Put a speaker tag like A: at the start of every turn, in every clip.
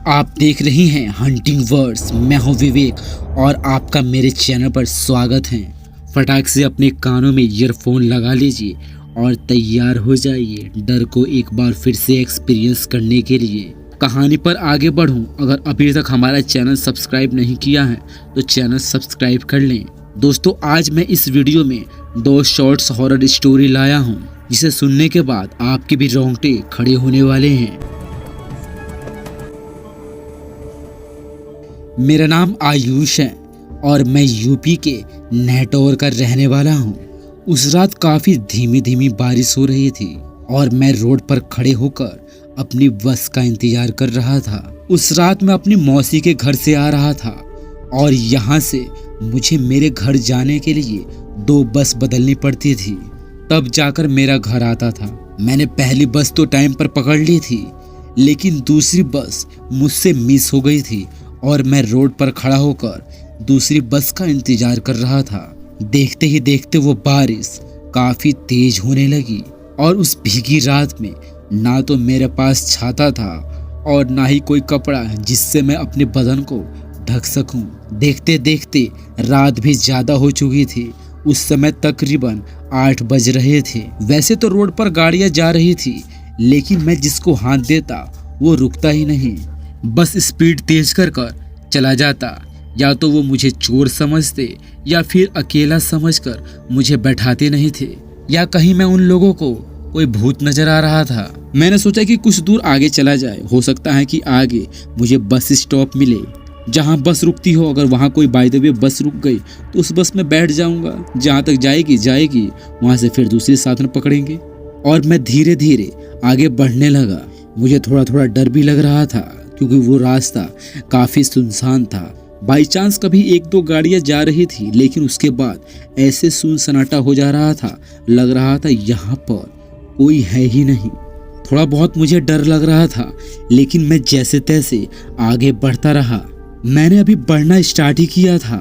A: आप देख रही हैं हंटिंग वर्ड्स। मैं हूं विवेक और आपका मेरे चैनल पर स्वागत है। फटाक से अपने कानों में ईयरफोन लगा लीजिए और तैयार हो जाइए डर को एक बार फिर से एक्सपीरियंस करने के लिए। कहानी पर आगे बढ़ूं, अगर अभी तक हमारा चैनल सब्सक्राइब नहीं किया है तो चैनल सब्सक्राइब कर लें। दोस्तों, आज मैं इस वीडियो में 2 शॉर्ट्स हॉरर स्टोरी लाया हूँ जिसे सुनने के बाद आपके भी रोंगटे खड़े होने वाले हैं। मेरा नाम आयुष है और मैं यूपी के नेटौर का रहने वाला हूँ। उस रात काफी धीमी धीमी बारिश हो रही थी और मैं रोड पर खड़े होकर अपनी बस का इंतजार कर रहा था। उस रात मैं अपनी मौसी के घर से आ रहा था और यहाँ से मुझे मेरे घर जाने के लिए 2 बस बदलनी पड़ती थी, तब जाकर मेरा घर आता था। मैंने पहली बस तो टाइम पर पकड़ ली थी, लेकिन दूसरी बस मुझसे मिस हो गई थी और मैं रोड पर खड़ा होकर दूसरी बस का इंतजार कर रहा था। देखते ही देखते वो बारिश काफी तेज होने लगी और उस भीगी रात में ना तो मेरे पास छाता था और ना ही कोई कपड़ा जिससे मैं अपने बदन को ढक सकूं। देखते देखते रात भी ज्यादा हो चुकी थी। उस समय तकरीबन 8 बज रहे थे। वैसे तो रोड पर गाड़ियां जा रही थी, लेकिन मैं जिसको हाथ देता वो रुकता ही नहीं। बस स्पीड तेज कर चला जाता। या तो वो मुझे चोर समझते या फिर अकेला समझकर मुझे बैठाते नहीं थे, या कहीं मैं उन लोगों को कोई भूत नजर आ रहा था। मैंने सोचा कि कुछ दूर आगे चला जाए, हो सकता है कि आगे मुझे बस स्टॉप मिले जहां बस रुकती हो। अगर वहां कोई बाय द वे बस रुक गई तो उस बस में बैठ जाऊंगा। जहां तक जाएगी वहां से फिर दूसरे साधन पकड़ेंगे। और मैं धीरे धीरे आगे बढ़ने लगा। मुझे थोड़ा थोड़ा डर भी लग रहा था क्योंकि वो रास्ता काफी सुनसान था। बाई चांस कभी 1-2 गाड़ियां जा रही थी, लेकिन उसके बाद ऐसे सुन सन्नाटा हो जा रहा था, लग रहा था यहाँ पर कोई है ही नहीं। थोड़ा बहुत मुझे डर लग रहा था, लेकिन मैं जैसे तैसे आगे बढ़ता रहा। मैंने अभी बढ़ना स्टार्ट ही किया था,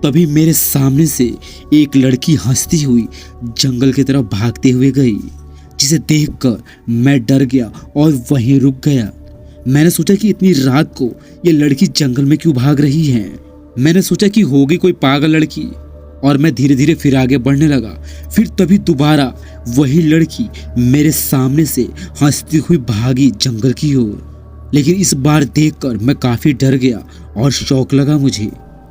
A: तभी मेरे सामने से एक लड़की हंसती हुई जंगल की तरफ भागते हुए गई, जिसे देखकर मैं डर गया और वहीं रुक गया। मैंने सोचा कि इतनी रात को ये लड़की जंगल में क्यों भाग रही है। मैंने सोचा कि होगी कोई पागल लड़की, और मैं धीरे धीरे फिर आगे बढ़ने लगा। फिर तभी दोबारा वही लड़की मेरे सामने से हंसती हुई भागी जंगल की ओर। लेकिन इस बार देखकर मैं काफी डर गया और शौक लगा मुझे।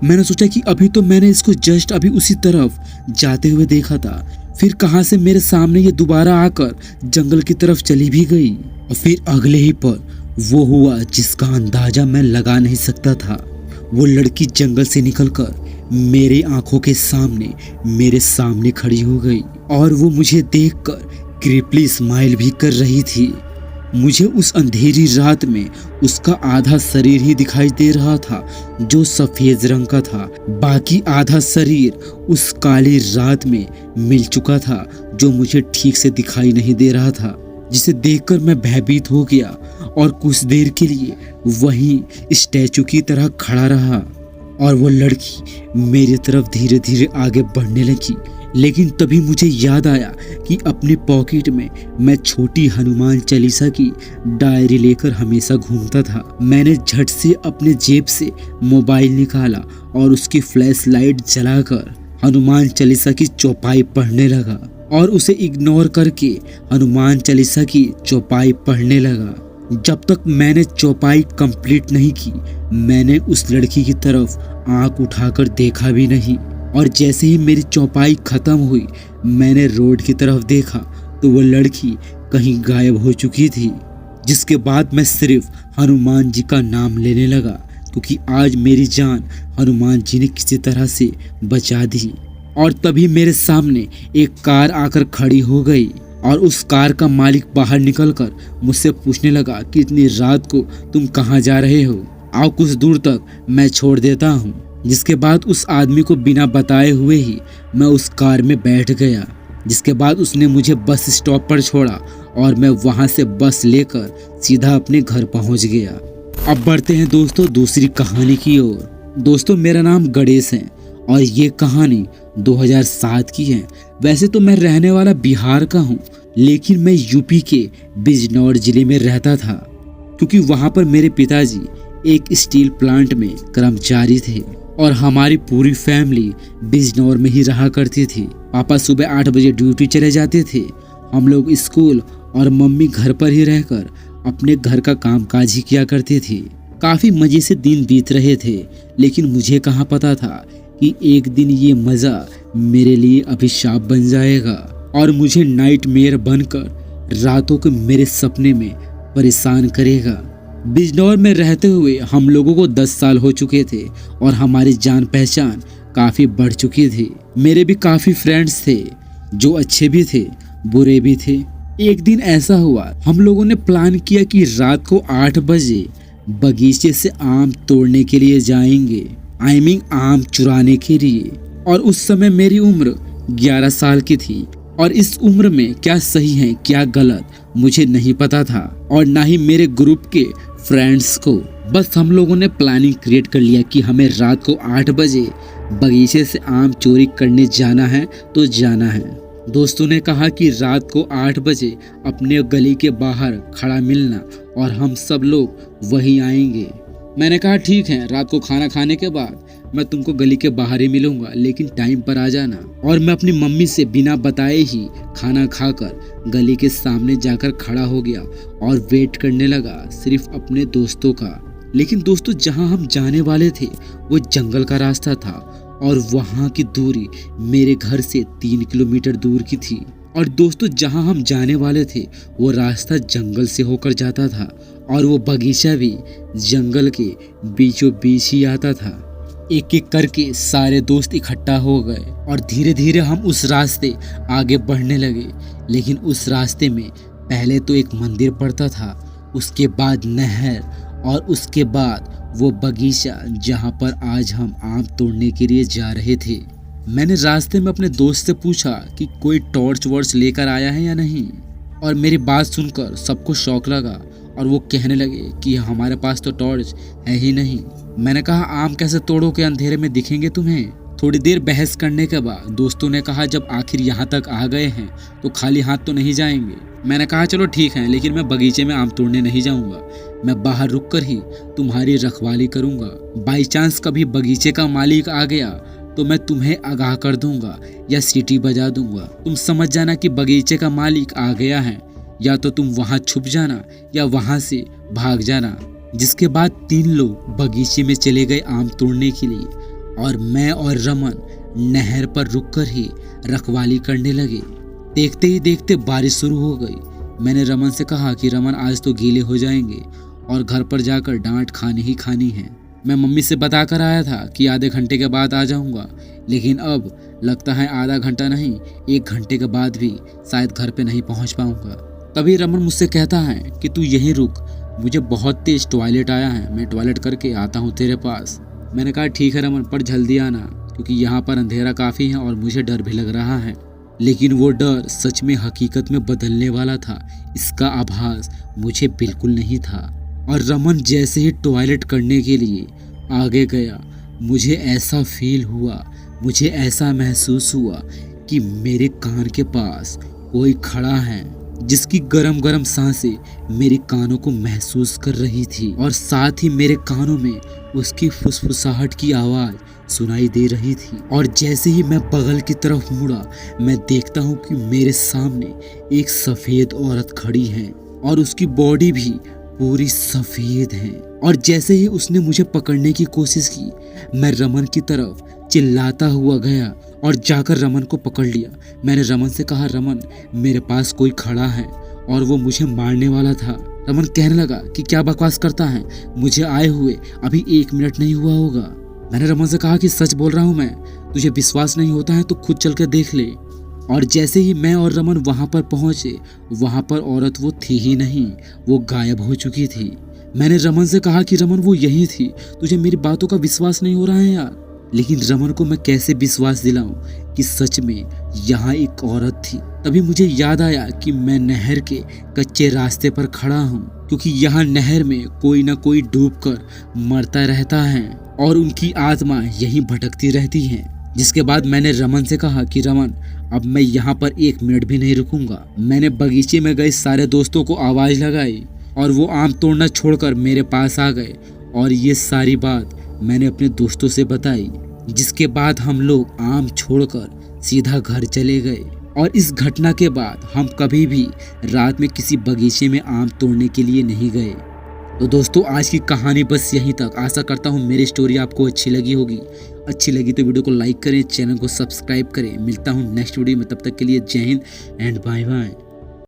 A: मैंने सोचा कि अभी तो मैंने इसको जस्ट अभी उसी तरफ जाते हुए देखा था, फिर कहां से मेरे सामने ये दोबारा आकर जंगल की तरफ चली भी गई। और फिर अगले ही पल वो हुआ जिसका अंदाजा मैं लगा नहीं सकता था। वो लड़की जंगल से निकलकर मेरे आंखों के सामने मेरे सामने खड़ी हो गई और वो मुझे देखकर क्रीपली स्माइल भी कर रही थी। मुझे उस अंधेरी रात में उसका आधा शरीर ही दिखाई दे रहा था जो सफेद रंग का था। बाकी आधा शरीर उस काली रात में मिल चुका था जो मुझे ठीक से दिखाई नहीं दे रहा था, जिसे देखकर मैं भयभीत हो गया और कुछ देर के लिए वहीं स्टैचू की तरह खड़ा रहा। और वो लड़की मेरी तरफ धीरे धीरे आगे बढ़ने लगी। लेकिन तभी मुझे याद आया कि अपने पॉकेट में मैं छोटी हनुमान चालीसा की डायरी लेकर हमेशा घूमता था। मैंने झट से अपने जेब से मोबाइल निकाला और उसकी फ्लैश लाइट जलाकर हनुमान चालीसा की चौपाई पढ़ने लगा और उसे इग्नोर करके हनुमान चालीसा की चौपाई पढ़ने लगा। जब तक मैंने चौपाई कंप्लीट नहीं की, मैंने उस लड़की की तरफ आंख उठाकर देखा भी नहीं। और जैसे ही मेरी चौपाई खत्म हुई, मैंने रोड की तरफ देखा तो वो लड़की कहीं गायब हो चुकी थी। जिसके बाद मैं सिर्फ हनुमान जी का नाम लेने लगा, क्योंकि आज मेरी जान हनुमान जी ने किसी तरह से बचा दी। और तभी मेरे सामने एक कार आकर खड़ी हो गई और उस कार का मालिक बाहर निकलकर मुझसे पूछने लगा कि इतनी रात को तुम कहाँ जा रहे हो, आओ कुछ दूर तक मैं छोड़ देता हूँ। जिसके बाद उस आदमी को बिना बताए हुए ही मैं उस कार में बैठ गया। जिसके बाद उसने मुझे बस स्टॉप पर छोड़ा और मैं वहाँ से बस लेकर सीधा अपने घर पहुँच गया। अब बढ़ते हैं दोस्तों दूसरी कहानी की ओर। दोस्तों, मेरा नाम गणेश है और ये कहानी 2007 की है। वैसे तो मैं रहने वाला बिहार का हूँ, लेकिन मैं यूपी के बिजनौर जिले में रहता था, क्योंकि वहाँ पर मेरे पिताजी एक स्टील प्लांट में कर्मचारी थे और हमारी पूरी फैमिली बिजनौर में ही रहा करती थी। पापा सुबह 8 बजे ड्यूटी चले जाते थे, हम लोग स्कूल और मम्मी घर पर ही रहकर अपने घर का कामकाज ही किया करती थी। काफी मजे से दिन बीत रहे थे, लेकिन मुझे कहाँ पता था कि एक दिन ये मजा मेरे लिए अभिशाप बन जाएगा और मुझे नाइटमेयर बनकर रातों के मेरे सपने में परेशान करेगा। बिजनौर में रहते हुए हम लोगों को 10 साल हो चुके थे और हमारी जान पहचान काफी बढ़ चुकी थी। मेरे भी काफी फ्रेंड्स थे, जो अच्छे भी थे बुरे भी थे। एक दिन ऐसा हुआ, हम लोगों ने प्लान किया कि रात को 8 बजे बगीचे से आम तोड़ने के लिए जाएंगे, आम चुराने के लिए। और उस समय मेरी उम्र 11 साल की थी और इस उम्र में क्या सही है क्या गलत मुझे नहीं पता था और ना ही मेरे ग्रुप के फ्रेंड्स को। बस हम लोगों ने प्लानिंग क्रिएट कर लिया कि हमें रात को 8 बजे बगीचे से आम चोरी करने जाना है तो जाना है। दोस्तों ने कहा कि रात को 8 बजे अपने गली के बाहर खड़ा मिलना और हम सब लोग वहीं आएंगे। मैंने कहा ठीक है, रात को खाना खाने के बाद मैं तुमको गली के बाहर ही मिलूंगा, लेकिन टाइम पर आ जाना। और मैं अपनी मम्मी से बिना बताए ही खाना खाकर गली के सामने जाकर खड़ा हो गया और वेट करने लगा सिर्फ अपने दोस्तों का। लेकिन दोस्तों, जहां हम जाने वाले थे वो जंगल का रास्ता था और वहां की दूरी मेरे घर से 3 किलोमीटर दूर की थी। और दोस्तों, जहां हम जाने वाले थे वो रास्ता जंगल से होकर जाता था और वो बगीचा भी जंगल के बीचों बीच ही आता था। एक एक करके सारे दोस्त इकट्ठा हो गए और धीरे धीरे हम उस रास्ते आगे बढ़ने लगे। लेकिन उस रास्ते में पहले तो एक मंदिर पड़ता था, उसके बाद नहर और उसके बाद वो बगीचा जहाँ पर आज हम आम तोड़ने के लिए जा रहे थे। मैंने रास्ते में अपने दोस्त से पूछा कि कोई टॉर्च वॉर्च लेकर आया है या नहीं, और मेरी बात सुनकर सबको शौक लगा और वो कहने लगे कि हमारे पास तो टॉर्च है ही नहीं। मैंने कहा आम कैसे तोड़ोगे, अंधेरे में दिखेंगे तुम्हें। थोड़ी देर बहस करने के बाद दोस्तों ने कहा जब आखिर यहाँ तक आ गए हैं तो खाली हाथ तो नहीं जाएंगे। मैंने कहा चलो ठीक है, लेकिन मैं बगीचे में आम तोड़ने नहीं जाऊंगा, मैं बाहर रुक कर ही तुम्हारी रखवाली करूंगा। बाई चांस कभी बगीचे का मालिक आ गया तो मैं तुम्हें आगाह कर दूंगा या सीटी बजा दूंगा। तुम समझ जाना कि बगीचे का मालिक आ गया है, या तो तुम वहां छुप जाना या वहां से भाग जाना। जिसके बाद 3 लोग बगीचे में चले गए आम तोड़ने के लिए और मैं और रमन नहर पर रुककर ही रखवाली करने लगे। देखते ही देखते बारिश शुरू हो गई। मैंने रमन से कहा कि रमन आज तो गीले हो जाएंगे और घर पर जाकर डांट खानी ही खानी है। मैं मम्मी से बता कर आया था कि आधे घंटे के बाद आ जाऊंगा, लेकिन अब लगता है आधा घंटा नहीं 1 घंटे के बाद भी शायद घर पे नहीं पहुंच पाऊंगा। तभी रमन मुझसे कहता है कि तू यहीं रुक, मुझे बहुत तेज टॉयलेट आया है, मैं टॉयलेट करके आता हूँ तेरे पास। मैंने कहा ठीक है रमन, पर जल्दी आना क्योंकि यहाँ पर अंधेरा काफ़ी है और मुझे डर भी लग रहा है। लेकिन वो डर सच में हकीकत में बदलने वाला था, इसका आभास मुझे बिल्कुल नहीं था। और रमन जैसे ही टॉयलेट करने के लिए आगे गया, मुझे ऐसा फील हुआ, मुझे ऐसा महसूस हुआ कि मेरे कान के पास कोई खड़ा है जिसकी गरम गरम सांसें मेरे कानों को महसूस कर रही थी और साथ ही मेरे कानों में उसकी फुसफुसाहट की आवाज़ सुनाई दे रही थी। और जैसे ही मैं बगल की तरफ मुड़ा, मैं देखता हूँ कि मेरे सामने एक सफ़ेद औरत खड़ी है और उसकी बॉडी भी पूरी सफ़ेद है। और जैसे ही उसने मुझे पकड़ने की कोशिश की, मैं रमन की तरफ चिल्लाता हुआ गया और जाकर रमन को पकड़ लिया। मैंने रमन से कहा रमन मेरे पास कोई खड़ा है और वो मुझे मारने वाला था। रमन कहने लगा कि क्या बकवास करता है, मुझे आए हुए अभी 1 मिनट नहीं हुआ होगा। मैंने रमन से कहा कि सच बोल रहा हूँ मैं, तुझे विश्वास नहीं होता है तो खुद चल कर देख ले। और जैसे ही मैं और रमन वहाँ पर पहुँचे, वहाँ पर औरत वो थी ही नहीं, वो गायब हो चुकी थी। मैंने रमन से कहा कि रमन वो यही थी, तुझे मेरी बातों का विश्वास नहीं हो रहा है यार। लेकिन रमन को मैं कैसे विश्वास दिलाऊं कि सच में यहाँ एक औरत थी। तभी मुझे याद आया कि मैं नहर के कच्चे रास्ते पर खड़ा हूँ, क्योंकि यहाँ नहर में कोई ना कोई डूबकर मरता रहता है और उनकी आत्मा यहीं भटकती रहती है। जिसके बाद मैंने रमन से कहा कि रमन अब मैं यहाँ पर 1 मिनट भी नहीं रुकूंगा। मैंने बगीचे में गए सारे दोस्तों को आवाज़ लगाई और वो आम तोड़ना छोड़कर मेरे पास आ गए और ये सारी बात मैंने अपने दोस्तों से बताई, जिसके बाद हम लोग आम छोड़कर सीधा घर चले गए। और इस घटना के बाद हम कभी भी रात में किसी बगीचे में आम तोड़ने के लिए नहीं गए। तो दोस्तों आज की कहानी बस यहीं तक। आशा करता हूँ मेरी स्टोरी आपको अच्छी लगी होगी। अच्छी लगी तो वीडियो को लाइक करें, चैनल को सब्सक्राइब करें। मिलता हूँ नेक्स्ट वीडियो में, तब तक के लिए जय हिंद एंड बाय बाय।